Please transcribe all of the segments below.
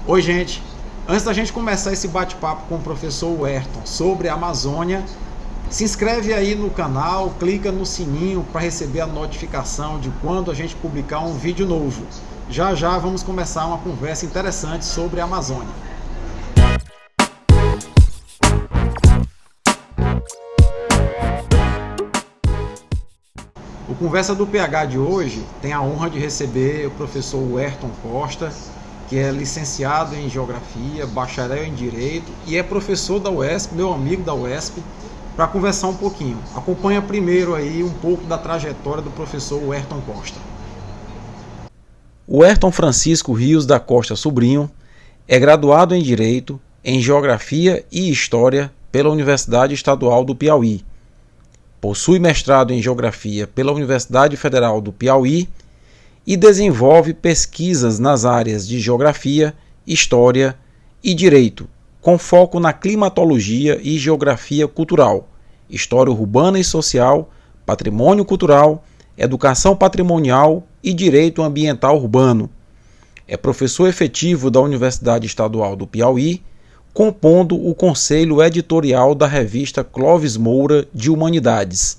Oi, gente. Antes da gente começar esse bate-papo com o professor Ayrton sobre a Amazônia, se inscreve aí no canal, clica no sininho para receber a notificação de quando a gente publicar um vídeo novo. Já já vamos começar uma conversa interessante sobre a Amazônia. O Conversa do PH de hoje tem a honra de receber o professor Ayrton Costa, que é licenciado em Geografia, bacharel em Direito e é professor da UESP, meu amigo da UESP, para conversar um pouquinho. Acompanha primeiro aí um pouco da trajetória do professor Ayrton Costa. O Ayrton Francisco Rios da Costa Sobrinho é graduado em Direito, em Geografia e História pela Universidade Estadual do Piauí. Possui mestrado em Geografia pela Universidade Federal do Piauí e desenvolve pesquisas nas áreas de Geografia, História e Direito, com foco na climatologia e geografia cultural, história urbana e social, patrimônio cultural, educação patrimonial e direito ambiental urbano. É professor efetivo da Universidade Estadual do Piauí, compondo o conselho editorial da revista Clovis Moura de Humanidades.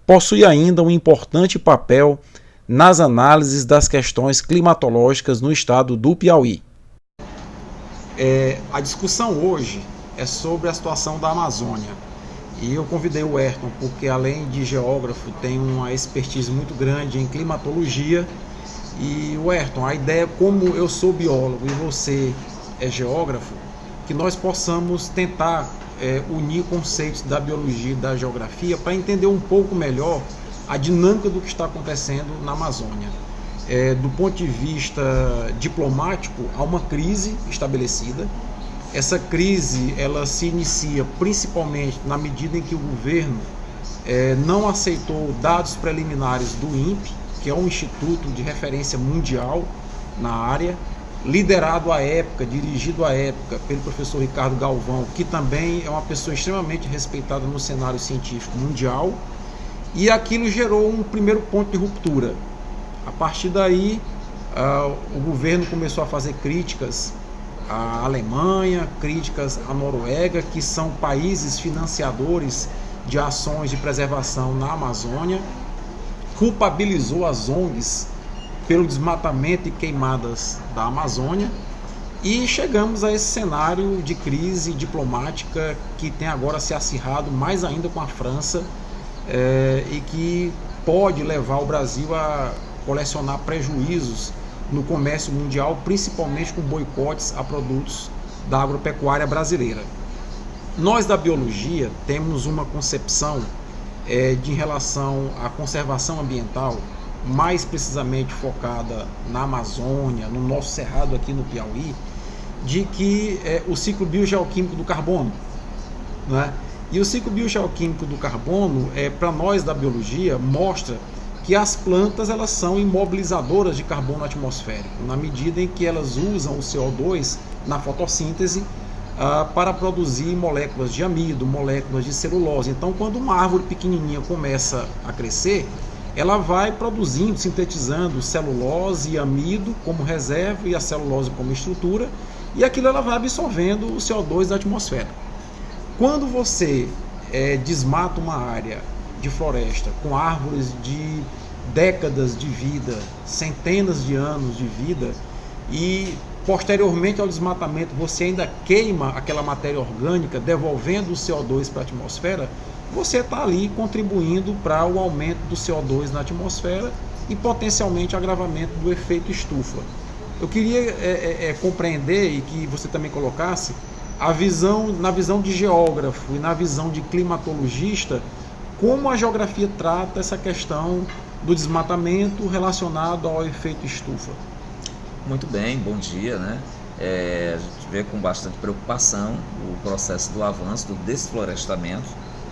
Possui ainda um importante papel nas análises das questões climatológicas no estado do Piauí. A discussão hoje é sobre a situação da Amazônia. E eu convidei o Ayrton porque, além de geógrafo, tem uma expertise muito grande em climatologia. E o Ayrton, a ideia, como eu sou biólogo e você é geógrafo, que nós possamos tentar unir conceitos da biologia e da geografia para entender um pouco melhor a dinâmica do que está acontecendo na Amazônia. Do ponto de vista diplomático, há uma crise estabelecida. Essa crise ela se inicia principalmente na medida em que o governo não aceitou dados preliminares do INPE, que é um instituto de referência mundial na área, dirigido à época pelo professor Ricardo Galvão, que também é uma pessoa extremamente respeitada no cenário científico mundial, e aquilo gerou um primeiro ponto de ruptura. A partir daí, o governo começou a fazer críticas à Alemanha, críticas à Noruega, que são países financiadores de ações de preservação na Amazônia, culpabilizou as ONGs pelo desmatamento e queimadas da Amazônia, e chegamos a esse cenário de crise diplomática que tem agora se acirrado mais ainda com a França, e que pode levar o Brasil a colecionar prejuízos no comércio mundial, principalmente com boicotes a produtos da agropecuária brasileira. Nós da biologia temos uma concepção de relação à conservação ambiental, mais precisamente focada na Amazônia, no nosso cerrado aqui no Piauí, de que o ciclo biogeoquímico do carbono, né? E o ciclo biogeoquímico do carbono, para nós da biologia, mostra que as plantas elas são imobilizadoras de carbono atmosférico, na medida em que elas usam o CO2 na fotossíntese para produzir moléculas de amido, moléculas de celulose. Então, quando uma árvore pequenininha começa a crescer, ela vai produzindo, sintetizando celulose e amido como reserva e a celulose como estrutura, e aquilo ela vai absorvendo o CO2 da atmosfera. Quando você desmata uma área de floresta com árvores de décadas de vida, centenas de anos de vida, e posteriormente ao desmatamento você ainda queima aquela matéria orgânica, devolvendo o CO2 para a atmosfera, você está ali contribuindo para o aumento do CO2 na atmosfera e potencialmente agravamento do efeito estufa. Eu queria compreender e que você também colocasse na visão de geógrafo e na visão de climatologista, como a geografia trata essa questão do desmatamento relacionado ao efeito estufa. Muito bem, bom dia, né? A gente vê com bastante preocupação o processo do avanço do desflorestamento,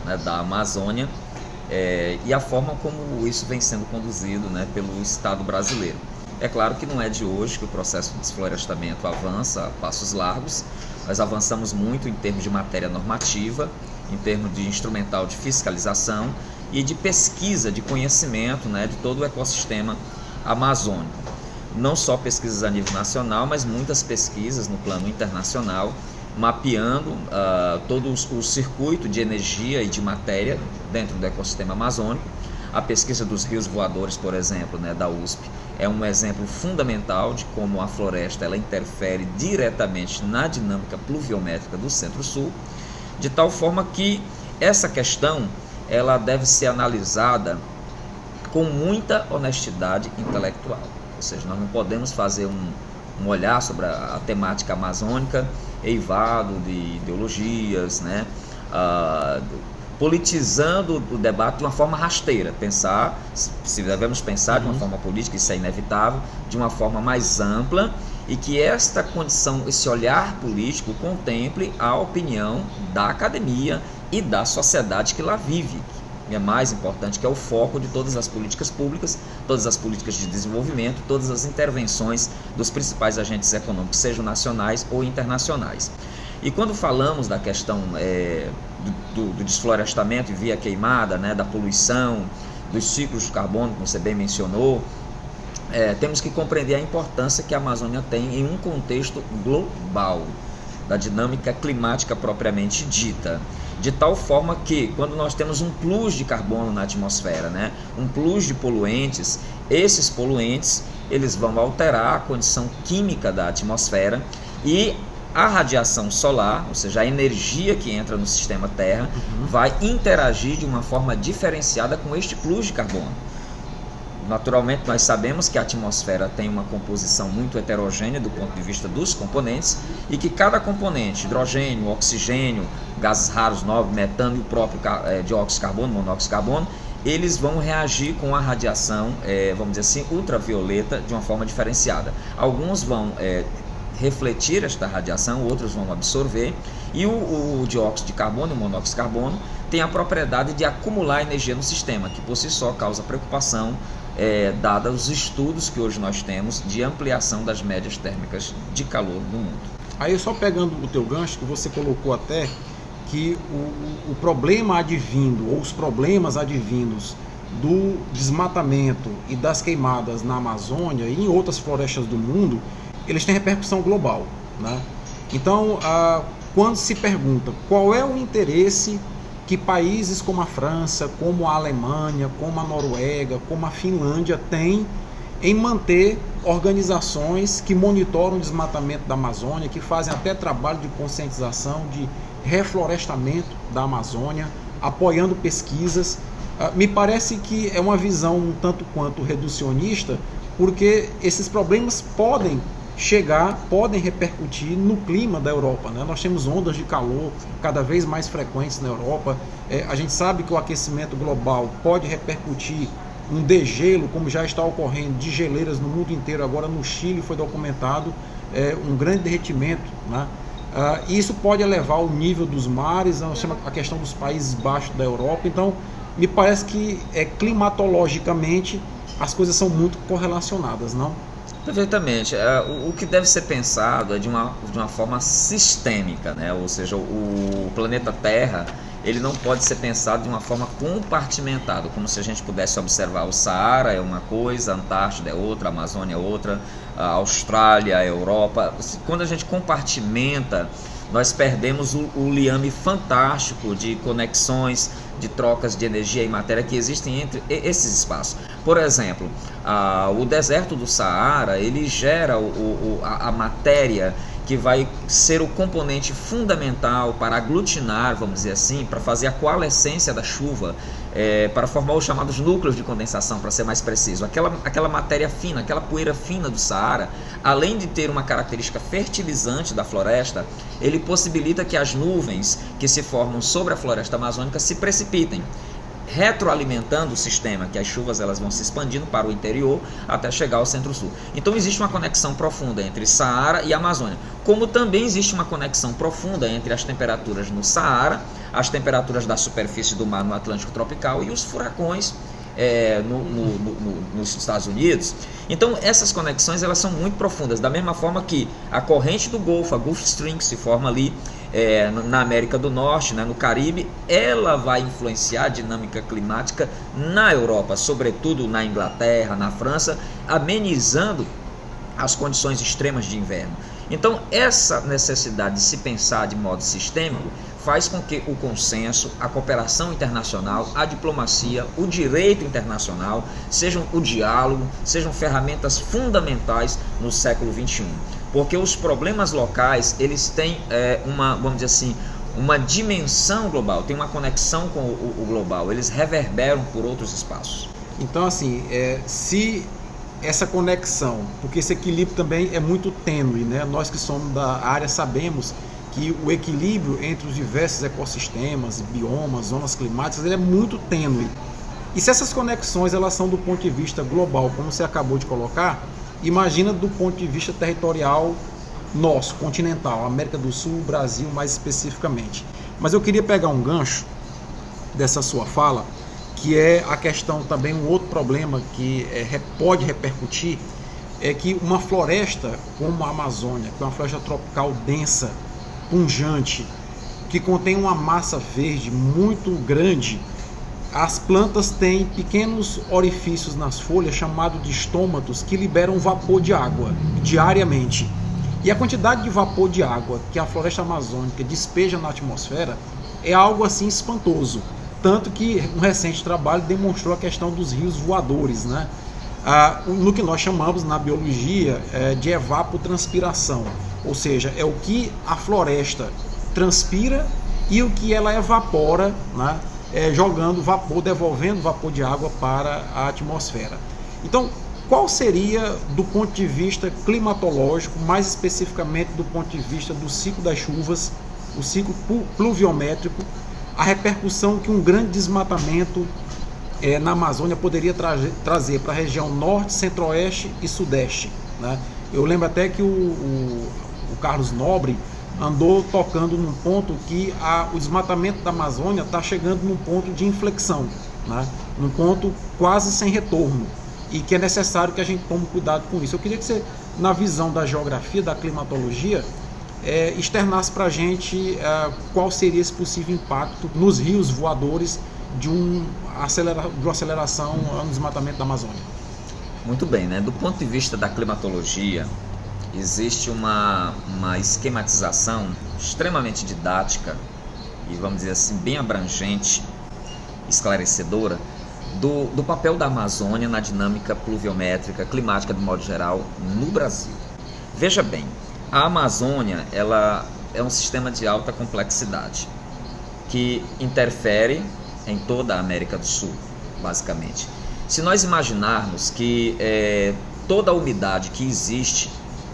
né, da Amazônia, e a forma como isso vem sendo conduzido, né, pelo Estado brasileiro. É claro que não é de hoje que o processo de desflorestamento avança a passos largos. Nós avançamos muito em termos de matéria normativa, em termos de instrumental de fiscalização e de pesquisa, de conhecimento, né, de todo o ecossistema amazônico. não só pesquisas a nível nacional, mas muitas pesquisas no plano internacional, mapeando todo o circuito de energia e de matéria dentro do ecossistema amazônico. A pesquisa dos rios voadores, por exemplo, né, da USP, é um exemplo fundamental de como a floresta ela interfere diretamente na dinâmica pluviométrica do Centro-Sul, de tal forma que essa questão ela deve ser analisada com muita honestidade intelectual. Ou seja, nós não podemos fazer um olhar sobre a temática amazônica eivado de ideologias, né, politizando o debate de uma forma rasteira, se devemos pensar de uma forma política, isso é inevitável, de uma forma mais ampla, e que esta condição, esse olhar político contemple a opinião da academia e da sociedade que lá vive, que é mais importante, que é o foco de todas as políticas públicas, todas as políticas de desenvolvimento, todas as intervenções dos principais agentes econômicos, sejam nacionais ou internacionais. E quando falamos da questão do desflorestamento e via queimada, né, da poluição, dos ciclos de carbono, como você bem mencionou, temos que compreender a importância que a Amazônia tem em um contexto global, da dinâmica climática propriamente dita. De tal forma que, quando nós temos um plus de carbono na atmosfera, né, um plus de poluentes, esses poluentes eles vão alterar a condição química da atmosfera e a radiação solar, ou seja, a energia que entra no sistema Terra, vai interagir de uma forma diferenciada com este plus de carbono. Naturalmente, nós sabemos que a atmosfera tem uma composição muito heterogênea do ponto de vista dos componentes e que cada componente, hidrogênio, oxigênio, gases raros, nobres, metano e o próprio dióxido de carbono, monóxido de carbono, eles vão reagir com a radiação, vamos dizer assim, ultravioleta de uma forma diferenciada. Alguns vão refletir esta radiação, outros vão absorver, e o dióxido de carbono, o monóxido de carbono, tem a propriedade de acumular energia no sistema, que por si só causa preocupação, dada os estudos que hoje nós temos de ampliação das médias térmicas de calor no mundo. Aí só pegando o teu gancho, que você colocou até que o problema advindo, ou os problemas advindos do desmatamento e das queimadas na Amazônia e em outras florestas do mundo, eles têm repercussão global, né? Então, quando se pergunta qual é o interesse que países como a França, como a Alemanha, como a Noruega, como a Finlândia têm em manter organizações que monitoram o desmatamento da Amazônia, que fazem até trabalho de conscientização, de reflorestamento da Amazônia, apoiando pesquisas, me parece que é uma visão um tanto quanto reducionista, porque esses problemas podem repercutir no clima da Europa, né? Nós temos ondas de calor cada vez mais frequentes na Europa. A gente sabe que o aquecimento global pode repercutir um degelo, como já está ocorrendo, de geleiras no mundo inteiro. Agora no Chile foi documentado um grande derretimento, né? Isso pode elevar o nível dos mares, a questão dos Países Baixos da Europa. Então, me parece que climatologicamente as coisas são muito correlacionadas, não? Perfeitamente. O que deve ser pensado é de uma forma sistêmica, né? Ou seja, o planeta Terra ele não pode ser pensado de uma forma compartimentada, como se a gente pudesse observar o Saara é uma coisa, a Antártida é outra, a Amazônia é outra, a Austrália, a Europa. Quando a gente compartimenta, nós perdemos o liame fantástico de conexões, de trocas de energia e matéria que existem entre esses espaços. Por exemplo, o deserto do Saara, ele gera a matéria que vai ser o componente fundamental para aglutinar, vamos dizer assim, para fazer a coalescência da chuva, para formar os chamados núcleos de condensação, para ser mais preciso. Aquela matéria fina, aquela poeira fina do Saara, além de ter uma característica fertilizante da floresta, ele possibilita que as nuvens que se formam sobre a floresta amazônica se precipitem, retroalimentando o sistema, que as chuvas elas vão se expandindo para o interior até chegar ao centro-sul. Então existe uma conexão profunda entre Saara e Amazônia, como também existe uma conexão profunda entre as temperaturas no Saara, as temperaturas da superfície do mar no Atlântico tropical e os furacões nos Estados Unidos. Então essas conexões elas são muito profundas, da mesma forma que a corrente do Golfo, a Gulf Stream, que se forma ali na América do Norte, né, no Caribe, ela vai influenciar a dinâmica climática na Europa, sobretudo na Inglaterra, na França, amenizando as condições extremas de inverno. Então, essa necessidade de se pensar de modo sistêmico faz com que o consenso, a cooperação internacional, a diplomacia, o direito internacional, sejam o diálogo, sejam ferramentas fundamentais no século XXI. Porque os problemas locais, eles têm vamos dizer assim, uma dimensão global, tem uma conexão com o global, eles reverberam por outros espaços. Então, assim, se essa conexão, porque esse equilíbrio também é muito tênue, né? Nós que somos da área sabemos que o equilíbrio entre os diversos ecossistemas, biomas, zonas climáticas, ele é muito tênue. E se essas conexões elas são do ponto de vista global, como você acabou de colocar, imagina do ponto de vista territorial nosso, continental, América do Sul, Brasil mais especificamente. Mas eu queria pegar um gancho dessa sua fala, que é a questão também, um outro problema que pode repercutir, é que uma floresta como a Amazônia, que é uma floresta tropical densa, pungente, que contém uma massa verde muito grande, as plantas têm pequenos orifícios nas folhas chamados de estômatos que liberam vapor de água diariamente. E a quantidade de vapor de água que a floresta amazônica despeja na atmosfera é algo assim espantoso. Tanto que um recente trabalho demonstrou a questão dos rios voadores, né? No que nós chamamos na biologia de evapotranspiração. Ou seja, é o que a floresta transpira e o que ela evapora, né? Jogando vapor, devolvendo vapor de água para a atmosfera. Então, qual seria, do ponto de vista climatológico, mais especificamente do ponto de vista do ciclo das chuvas, o ciclo pluviométrico, a repercussão que um grande desmatamento na Amazônia poderia trazer para a região norte, centro-oeste e sudeste, né? Eu lembro até que o Carlos Nobre andou tocando num ponto que o desmatamento da Amazônia está chegando num ponto de inflexão, né? Num ponto quase sem retorno, e que é necessário que a gente tome cuidado com isso. Eu queria que você, na visão da geografia, da climatologia, externasse para a gente qual seria esse possível impacto nos rios voadores de uma aceleração no desmatamento da Amazônia. Muito bem, né? Do ponto de vista da climatologia, existe uma esquematização extremamente didática e, vamos dizer assim, bem abrangente, esclarecedora, do papel da Amazônia na dinâmica pluviométrica, climática de modo geral, no Brasil. Veja bem, a Amazônia ela é um sistema de alta complexidade que interfere em toda a América do Sul, basicamente. Se nós imaginarmos que toda a umidade que existe,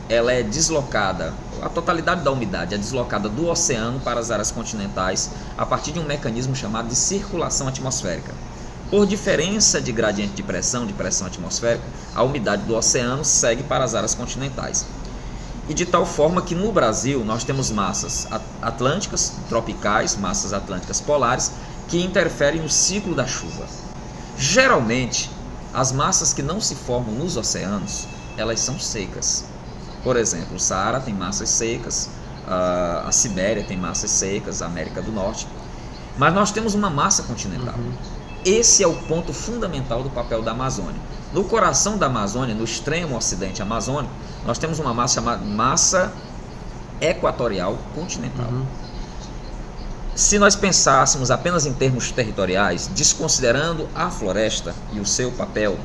ela é deslocada, a totalidade da umidade é deslocada do oceano para as áreas continentais a partir de um mecanismo chamado de circulação atmosférica. Por diferença de gradiente de pressão atmosférica, a umidade do oceano segue para as áreas continentais. E de tal forma que no Brasil nós temos massas atlânticas, tropicais, massas atlânticas polares, que interferem no ciclo da chuva. Geralmente, as massas que não se formam nos oceanos, elas são secas. Por exemplo, o Saara tem massas secas, a Sibéria tem massas secas, a América do Norte. Mas nós temos uma massa continental. Esse é o ponto fundamental do papel da Amazônia. No coração da Amazônia, no extremo ocidente amazônico, nós temos uma massa chamada massa equatorial continental. Se nós pensássemos apenas em termos territoriais, desconsiderando a floresta e o seu papel,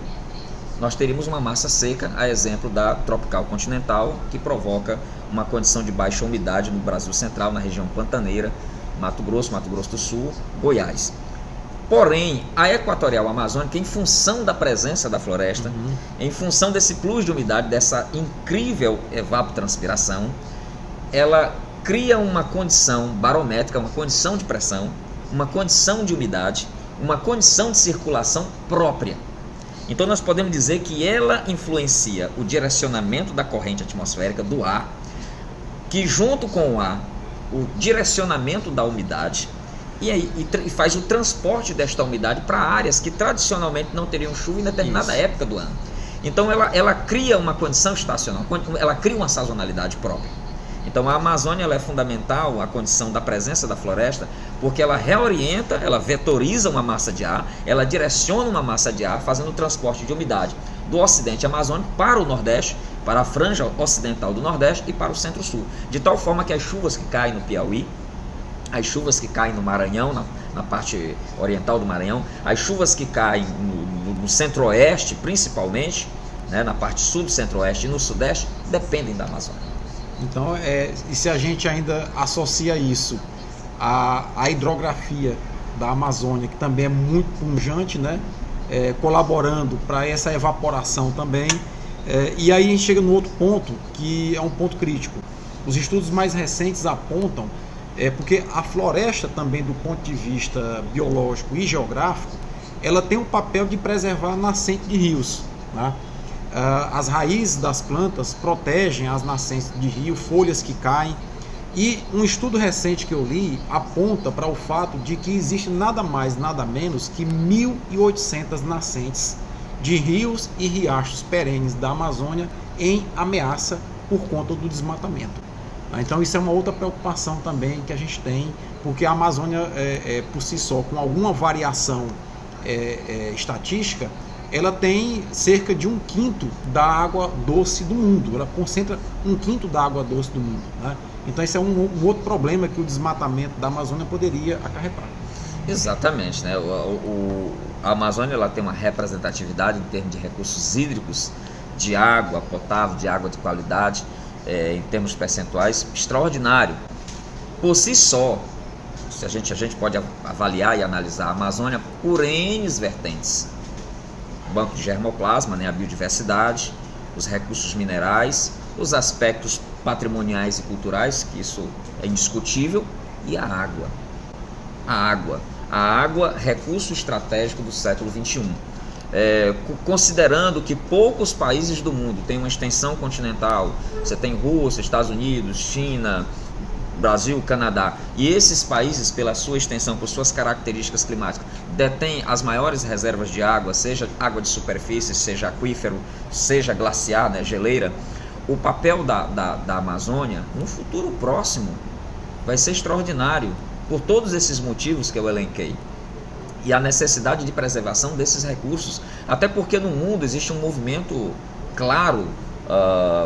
nós teríamos uma massa seca, a exemplo da tropical continental, que provoca uma condição de baixa umidade no Brasil central, na região pantaneira, Mato Grosso do Sul, Goiás. Porém, a equatorial amazônica, em função da presença da floresta, em função desse plus de umidade, dessa incrível evapotranspiração, ela cria uma condição barométrica, uma condição de pressão, uma condição de umidade, uma condição de circulação própria. Então nós podemos dizer que ela influencia o direcionamento da corrente atmosférica do ar, que junto com o ar, o direcionamento da umidade, e faz o transporte desta umidade para áreas que tradicionalmente não teriam chuva em determinada época do ano. Então ela cria uma condição estacional, ela cria uma sazonalidade própria. Então a Amazônia ela é fundamental, a condição da presença da floresta, porque ela reorienta, ela vetoriza uma massa de ar, ela direciona uma massa de ar, fazendo o transporte de umidade do ocidente amazônico para o nordeste, para a franja ocidental do Nordeste e para o Centro-Sul. De tal forma que as chuvas que caem no Piauí, as chuvas que caem no Maranhão, na parte oriental do Maranhão, as chuvas que caem no Centro-Oeste, principalmente, né, na parte sul do Centro-Oeste e no Sudeste, dependem da Amazônia. Então, e se a gente ainda associa isso à hidrografia da Amazônia, que também é muito pungente, né, colaborando para essa evaporação também, e aí a gente chega no outro ponto, que é um ponto crítico. Os estudos mais recentes apontam, porque a floresta também, do ponto de vista biológico e geográfico, ela tem um papel de preservar a nascente de rios, né? As raízes das plantas protegem as nascentes de rio, folhas que caem, e um estudo recente que eu li aponta para o fato de que existe nada mais, nada menos que 1.800 nascentes de rios e riachos perenes da Amazônia em ameaça por conta do desmatamento. Então isso é uma outra preocupação também que a gente tem, porque a Amazônia por si só, com alguma variação estatística, ela tem cerca de 1/5 da água doce do mundo, ela concentra 1/5 da água doce do mundo, né? Então esse é um outro problema que o desmatamento da Amazônia poderia acarretar. Exatamente, né? A Amazônia, ela tem uma representatividade em termos de recursos hídricos, de água potável, de água de qualidade, em termos percentuais, extraordinário. Por si só, a gente pode avaliar e analisar a Amazônia por N vertentes. O banco de germoplasma, né, a biodiversidade, os recursos minerais, os aspectos patrimoniais e culturais, que isso é indiscutível, e a água. A água, recurso estratégico do século XXI. Considerando que poucos países do mundo têm uma extensão continental, você tem Rússia, Estados Unidos, China, Brasil, Canadá, e esses países, pela sua extensão, por suas características climáticas, detêm as maiores reservas de água, seja água de superfície, seja aquífero, seja glaciar, né, geleira. O papel da Amazônia, no futuro próximo, vai ser extraordinário, por todos esses motivos que eu elenquei. E a necessidade de preservação desses recursos, até porque no mundo existe um movimento claro,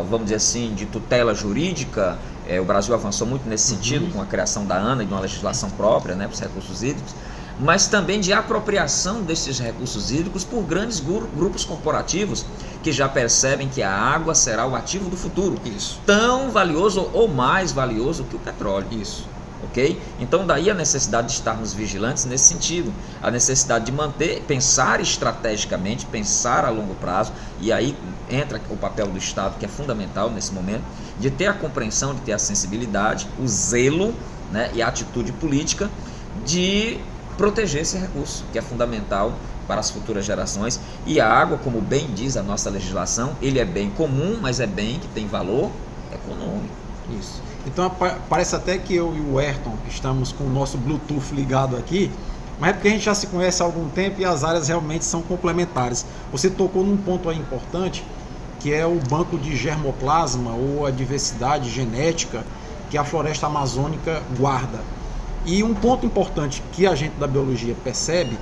vamos dizer assim, de tutela jurídica. O Brasil avançou muito nesse sentido, com a criação da ANA e de uma legislação própria, né, para os recursos hídricos, mas também de apropriação desses recursos hídricos por grandes grupos corporativos que já percebem que a água será o ativo do futuro. Isso. Tão valioso ou mais valioso que o petróleo. Isso. Ok? Então daí a necessidade de estarmos vigilantes nesse sentido, a necessidade de pensar estrategicamente, pensar a longo prazo, e aí entra o papel do Estado, que é fundamental nesse momento, de ter a compreensão, de ter a sensibilidade, o zelo, né, e a atitude política de proteger esse recurso, que é fundamental para as futuras gerações. E a água, como bem diz a nossa legislação, ele é bem comum, mas é bem que tem valor econômico. Isso. Então parece até que eu e o Ayrton estamos com o nosso Bluetooth ligado aqui, mas é porque a gente já se conhece há algum tempo e as áreas realmente são complementares. Você tocou num ponto aí importante, que é o banco de germoplasma ou a diversidade genética que a floresta amazônica guarda. E um ponto importante que a gente da biologia percebe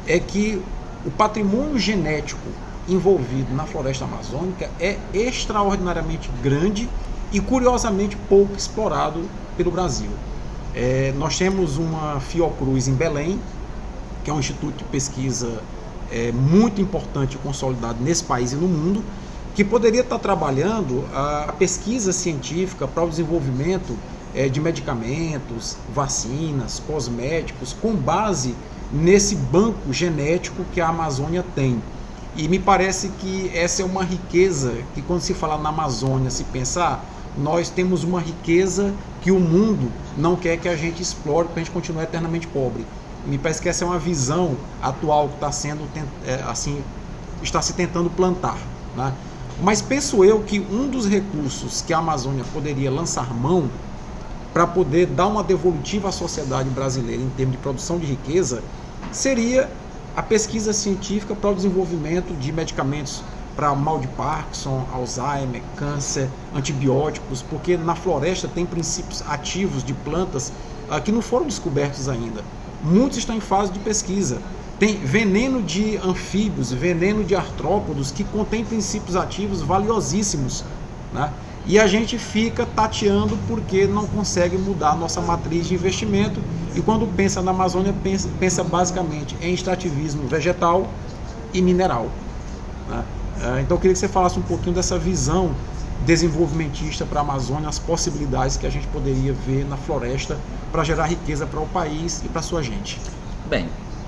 é que o patrimônio genético envolvido na floresta amazônica é extraordinariamente grande e curiosamente pouco explorado pelo Brasil. Nós temos uma Fiocruz em Belém, que é um instituto de pesquisa muito importante e consolidado nesse país e no mundo, que poderia estar trabalhando a pesquisa científica para o desenvolvimento de medicamentos, vacinas, cosméticos, com base nesse banco genético que a Amazônia tem. E me parece que essa é uma riqueza que, quando se fala na Amazônia, se pensar, nós temos uma riqueza que o mundo não quer que a gente explore, para a gente continuar eternamente pobre. Me parece que essa é uma visão atual que está sendo, está se tentando plantar, né? Mas penso eu que um dos recursos que a Amazônia poderia lançar mão para poder dar uma devolutiva à sociedade brasileira em termos de produção de riqueza seria a pesquisa científica para o desenvolvimento de medicamentos para mal de Parkinson, Alzheimer, câncer, antibióticos, porque na floresta tem princípios ativos de plantas que não foram descobertos ainda. Muitos estão em fase de pesquisa. Tem veneno de anfíbios, veneno de artrópodos que contém princípios ativos valiosíssimos né? E a gente fica tateando porque não consegue mudar a nossa matriz de investimento, e quando pensa na Amazônia, pensa basicamente em extrativismo vegetal e mineral, né? Então eu queria que você falasse um pouquinho dessa visão desenvolvimentista para a Amazônia, as possibilidades que a gente poderia ver na floresta para gerar riqueza para o país e para a sua gente. Bem,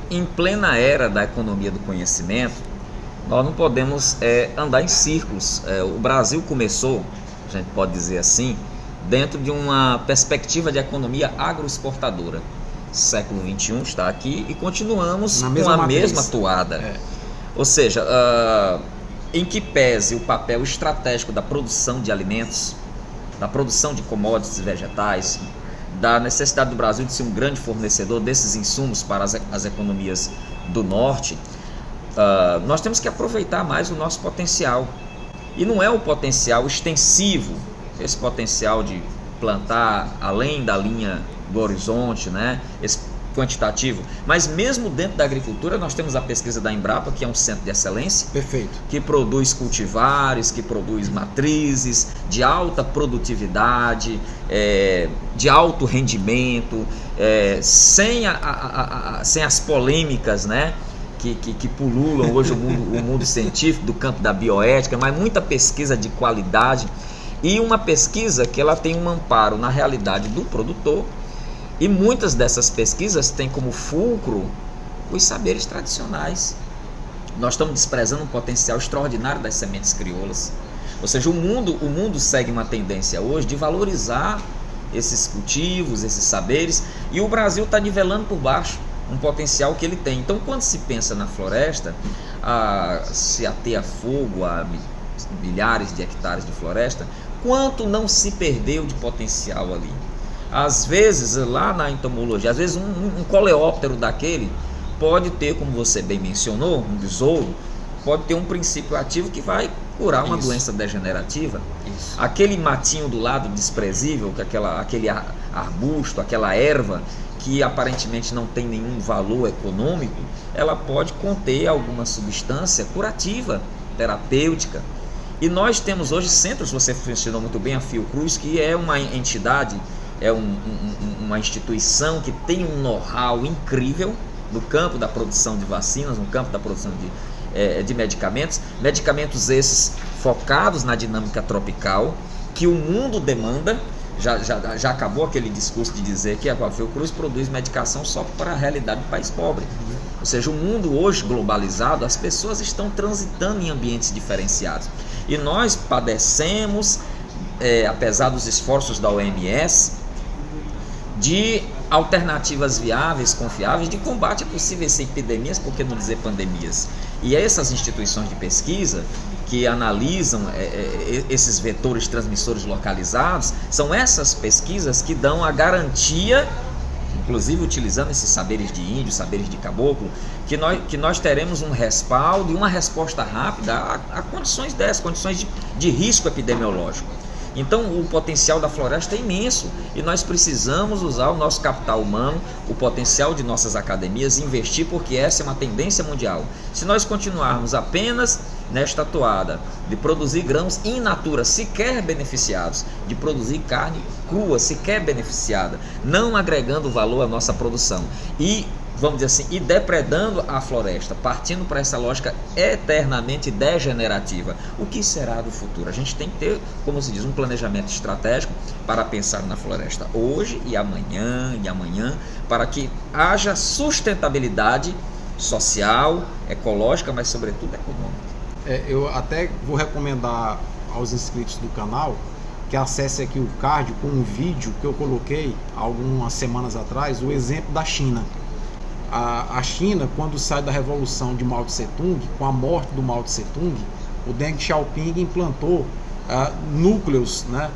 em plena era da economia do conhecimento, nós não podemos andar em círculos. O Brasil começou, a gente pode dizer assim, dentro de uma perspectiva de economia agroexportadora. Século XXI está aqui e continuamos com a mesma toada. Ou seja, em que pese o papel estratégico da produção de alimentos, da produção de commodities vegetais, da necessidade do Brasil de ser um grande fornecedor desses insumos para as economias do norte, nós temos que aproveitar mais o nosso potencial. E não é o potencial extensivo, esse potencial de plantar além da linha do horizonte, né? Esse quantitativo, mas mesmo dentro da agricultura nós temos a pesquisa da Embrapa, que é um centro de excelência. Perfeito. Que produz cultivares, que produz matrizes de alta produtividade, de alto rendimento, sem as polêmicas, né, que pululam hoje o mundo científico do campo da bioética, mas muita pesquisa de qualidade, e uma pesquisa que ela tem um amparo na realidade do produtor. E muitas dessas pesquisas têm como fulcro os saberes tradicionais. Nós estamos desprezando um potencial extraordinário das sementes crioulas. Ou seja, o mundo segue uma tendência hoje de valorizar esses cultivos, esses saberes, e o Brasil está nivelando por baixo um potencial que ele tem. Então, quando se pensa na floresta, se ater a fogo a milhares de hectares de floresta, quanto não se perdeu de potencial ali? Às vezes, lá na entomologia, às vezes um coleóptero daquele pode ter, como você bem mencionou, um besouro, pode ter um princípio ativo que vai curar uma doença degenerativa. Aquele matinho do lado desprezível, aquele arbusto, aquela erva que aparentemente não tem nenhum valor econômico, ela pode conter alguma substância curativa, terapêutica. E nós temos hoje centros, você mencionou muito bem a Fiocruz, que é uma entidade, uma instituição que tem um know-how incrível no campo da produção de vacinas, no campo da produção de medicamentos esses focados na dinâmica tropical, que o mundo demanda. Já acabou aquele discurso de dizer que a Fiocruz produz medicação só para a realidade do país pobre. Ou seja, o mundo hoje globalizado, as pessoas estão transitando em ambientes diferenciados. E nós padecemos, apesar dos esforços da OMS, de alternativas viáveis, confiáveis, de combate a possíveis epidemias, por que não dizer pandemias. E essas instituições de pesquisa que analisam esses vetores transmissores localizados, são essas pesquisas que dão a garantia, inclusive utilizando esses saberes de índio, saberes de caboclo, que nós teremos um respaldo e uma resposta rápida a condições dessas, condições de risco epidemiológico. Então o potencial da floresta é imenso e nós precisamos usar o nosso capital humano, o potencial de nossas academias, investir, porque essa é uma tendência mundial. Se nós continuarmos apenas nesta toada de produzir grãos in natura, sequer beneficiados, de produzir carne crua, sequer beneficiada, não agregando valor à nossa produção e, vamos dizer assim, e depredando a floresta, partindo para essa lógica eternamente degenerativa, o que será do futuro? A gente tem que ter, como se diz, um planejamento estratégico para pensar na floresta hoje e amanhã, para que haja sustentabilidade social, ecológica, mas sobretudo econômica. Eu até vou recomendar aos inscritos do canal que acesse aqui o card com um vídeo que eu coloquei algumas semanas atrás, o exemplo da China. A China, quando sai da revolução de Mao Tse Tung, com a morte do Mao Tse Tung, o Deng Xiaoping implantou núcleos, né,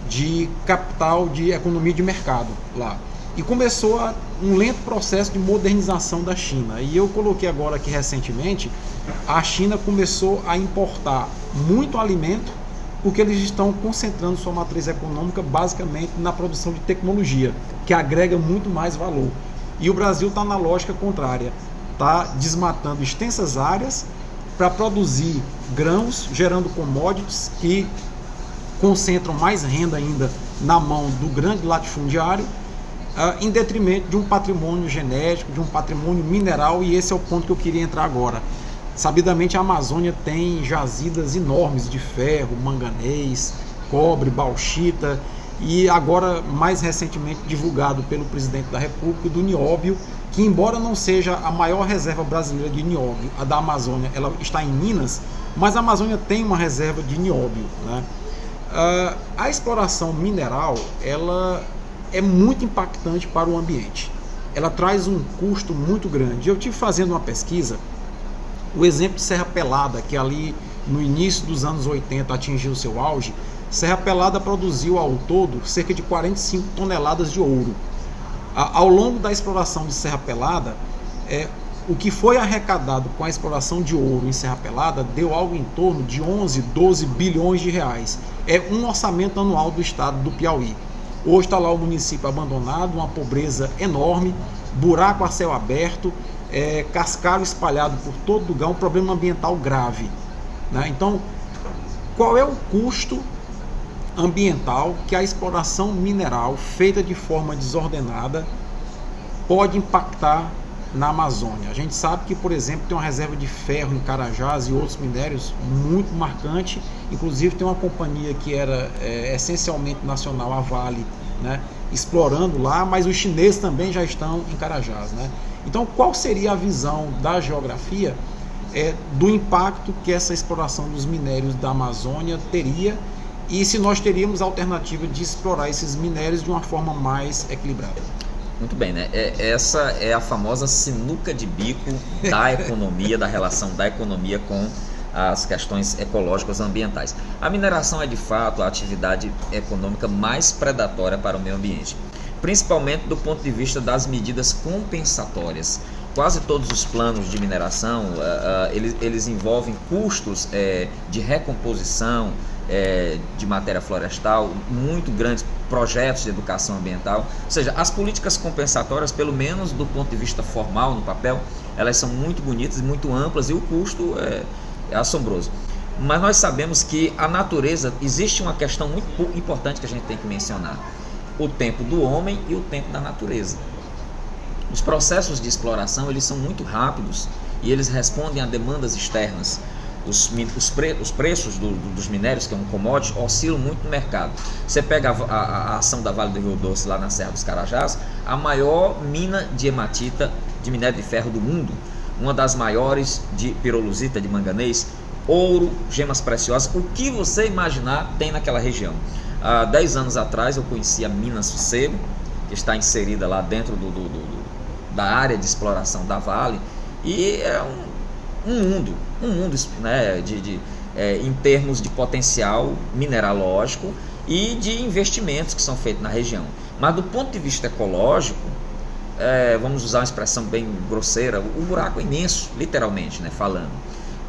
de capital de economia de mercado lá. E começou um lento processo de modernização da China. E eu coloquei agora aqui recentemente, a China começou a importar muito alimento, porque eles estão concentrando sua matriz econômica basicamente na produção de tecnologia, que agrega muito mais valor. E o Brasil está na lógica contrária, está desmatando extensas áreas para produzir grãos, gerando commodities que concentram mais renda ainda na mão do grande latifundiário, em detrimento de um patrimônio genético, de um patrimônio mineral, e esse é o ponto que eu queria entrar agora. Sabidamente a Amazônia tem jazidas enormes de ferro, manganês, cobre, bauxita, e agora mais recentemente divulgado pelo presidente da República do nióbio, que embora não seja a maior reserva brasileira de nióbio, a da Amazônia, ela está em Minas, mas a Amazônia tem uma reserva de nióbio, né? A exploração mineral, ela é muito impactante para o ambiente. Ela traz um custo muito grande. Eu tive fazendo uma pesquisa, o exemplo de Serra Pelada, que ali no início dos anos 80 atingiu seu auge. Serra Pelada produziu ao todo cerca de 45 toneladas de ouro. Ao longo da exploração de Serra Pelada, o que foi arrecadado com a exploração de ouro em Serra Pelada deu algo em torno de 11, 12 bilhões de reais. É um orçamento anual do estado do Piauí. Hoje está lá o município abandonado, uma pobreza enorme, buraco a céu aberto, cascalho espalhado por todo lugar, um problema ambiental grave, né? Então, qual é o custo ambiental que a exploração mineral feita de forma desordenada pode impactar na Amazônia? A gente sabe que, por exemplo, tem uma reserva de ferro em Carajás e outros minérios muito marcante. Inclusive tem uma companhia que era essencialmente nacional, a Vale, né, explorando lá, mas os chineses também já estão em Carajás, né? Então, qual seria a visão da geografia do impacto que essa exploração dos minérios da Amazônia teria, e se nós teríamos a alternativa de explorar esses minérios de uma forma mais equilibrada? Muito bem, né? Essa é a famosa sinuca de bico da economia, da relação da economia com as questões ecológicas ambientais. A mineração é de fato a atividade econômica mais predatória para o meio ambiente, principalmente do ponto de vista das medidas compensatórias. Quase todos os planos de mineração, eles envolvem custos de recomposição de matéria florestal muito grandes, projetos de educação ambiental. Ou seja, as políticas compensatórias, pelo menos do ponto de vista formal, no papel, elas são muito bonitas, muito amplas, e o custo é assombroso. Mas nós sabemos que a natureza, existe uma questão muito importante que a gente tem que mencionar: o tempo do homem e o tempo da natureza. Os processos de exploração, eles são muito rápidos e eles respondem a demandas externas. Os preços dos minérios, que é um commodity, oscilam muito no mercado. Você pega a ação da Vale do Rio Doce lá na Serra dos Carajás, a maior mina de hematita, de minério de ferro do mundo, uma das maiores de pirolusita, de manganês, ouro, gemas preciosas, o que você imaginar tem naquela região. Há 10 anos atrás eu conheci a mina Sossego, que está inserida lá dentro da área de exploração da Vale, e é um mundo, né, em termos de potencial mineralógico e de investimentos que são feitos na região. Mas do ponto de vista ecológico, vamos usar uma expressão bem grosseira, o buraco é imenso, literalmente, né, falando,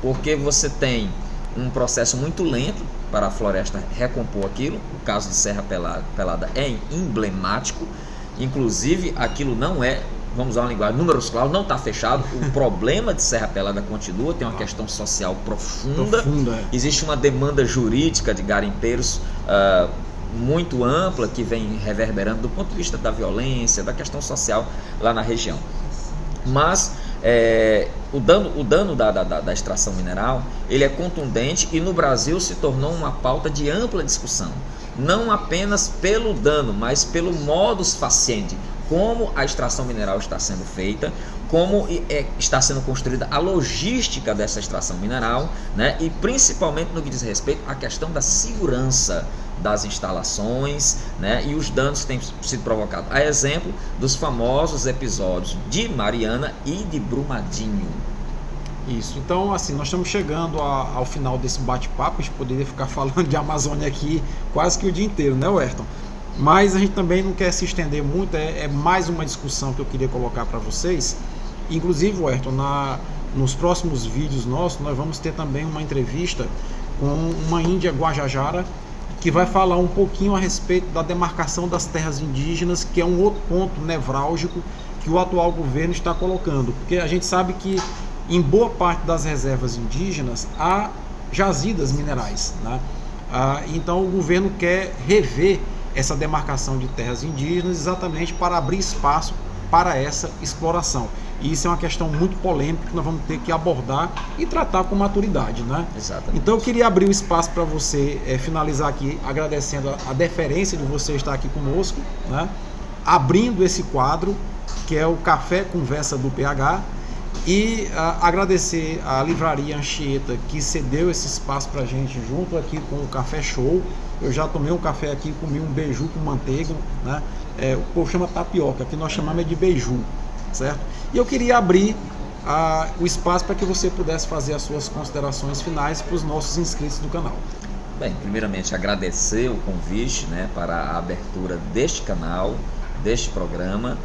porque você tem um processo muito lento para a floresta recompor aquilo. O caso de Serra Pelada é emblemático. Inclusive, aquilo não é, vamos usar uma linguagem, números claros, não está fechado. O problema de Serra Pelada continua, tem uma questão social profunda. Existe uma demanda jurídica de garimpeiros muito ampla, que vem reverberando do ponto de vista da violência, da questão social lá na região. Mas o dano da extração mineral, ele é contundente, e no Brasil se tornou uma pauta de ampla discussão, não apenas pelo dano, mas pelo modus facienti, como a extração mineral está sendo feita, como está sendo construída a logística dessa extração mineral, né? E principalmente no que diz respeito à questão da segurança das instalações, né? E os danos que têm sido provocados, a exemplo dos famosos episódios de Mariana e de Brumadinho. Isso, então assim, nós estamos chegando ao final desse bate-papo. A gente poderia ficar falando de Amazônia aqui quase que o dia inteiro, né, Ayrton? Mas a gente também não quer se estender muito, é mais uma discussão que eu queria colocar para vocês. Inclusive, Ayrton, nos próximos vídeos nossos, nós vamos ter também uma entrevista com uma índia Guajajara, que vai falar um pouquinho a respeito da demarcação das terras indígenas, que é um outro ponto nevrálgico que o atual governo está colocando, porque a gente sabe que em boa parte das reservas indígenas há jazidas minerais, né? Então o governo quer rever essa demarcação de terras indígenas exatamente para abrir espaço para essa exploração. E isso é uma questão muito polêmica que nós vamos ter que abordar e tratar com maturidade, né? Exatamente. Então eu queria abrir o espaço para você finalizar aqui agradecendo a deferência de você estar aqui conosco, né? Abrindo esse quadro que é o Café Conversa do PH, e agradecer à Livraria Anchieta que cedeu esse espaço para a gente junto aqui com o Café Show. Eu já tomei um café aqui, comi um beiju com manteiga, né? O povo chama tapioca, aqui nós chamamos de beiju, certo? E eu queria abrir o espaço para que você pudesse fazer as suas considerações finais para os nossos inscritos do canal. Bem, primeiramente agradecer o convite, né, para a abertura deste canal, deste programa.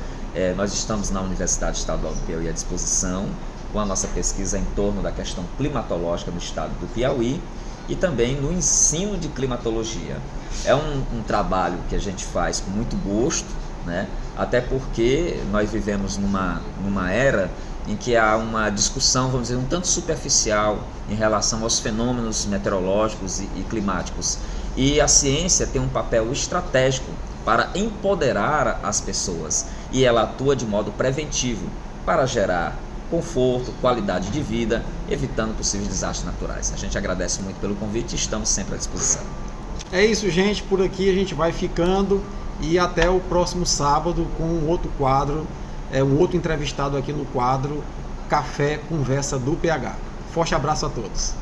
Nós estamos na Universidade Estadual do Piauí à disposição com a nossa pesquisa em torno da questão climatológica no estado do Piauí e também no ensino de climatologia. É um trabalho que a gente faz com muito gosto, né? Até porque nós vivemos numa era em que há uma discussão, vamos dizer, um tanto superficial em relação aos fenômenos meteorológicos e climáticos. E a ciência tem um papel estratégico para empoderar as pessoas, e ela atua de modo preventivo para gerar conforto, qualidade de vida, evitando possíveis desastres naturais. A gente agradece muito pelo convite e estamos sempre à disposição. É isso, gente, por aqui a gente vai ficando e até o próximo sábado com um outro quadro, um outro entrevistado aqui no quadro Café Conversa do PH. Forte abraço a todos.